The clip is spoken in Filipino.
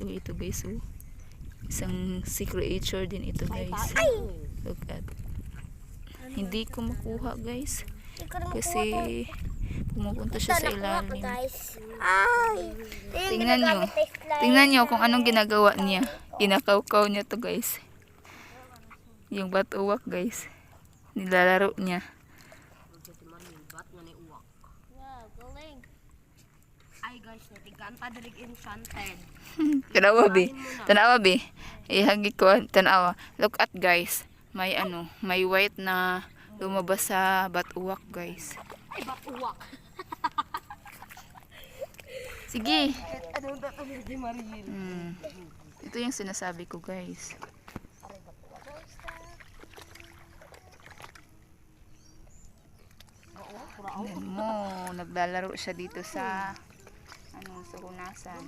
ito guys, oh. Isang sea creature din ito guys. Look at. Hindi ko makuha guys. Kasi pumupunta siya sa ilalim. Tingnan nyo. Tingnan nyo kung anong ginagawa niya. Inakaw-kaw niya to guys. Yung batuwak guys. Nilalaro niya. Ay guys, natigaan pa dalig enchanted. Tanawa bi. Tanawa bi. Ihagi ko tanawa. Look at guys. May may white na lumabas sa batuwak guys. Ay, batuwak. Sige. Ano ba ito ni Maril? Ito yung sinasabi ko guys. Tingnan mo, naglalaro siya dito sa sa hunasan.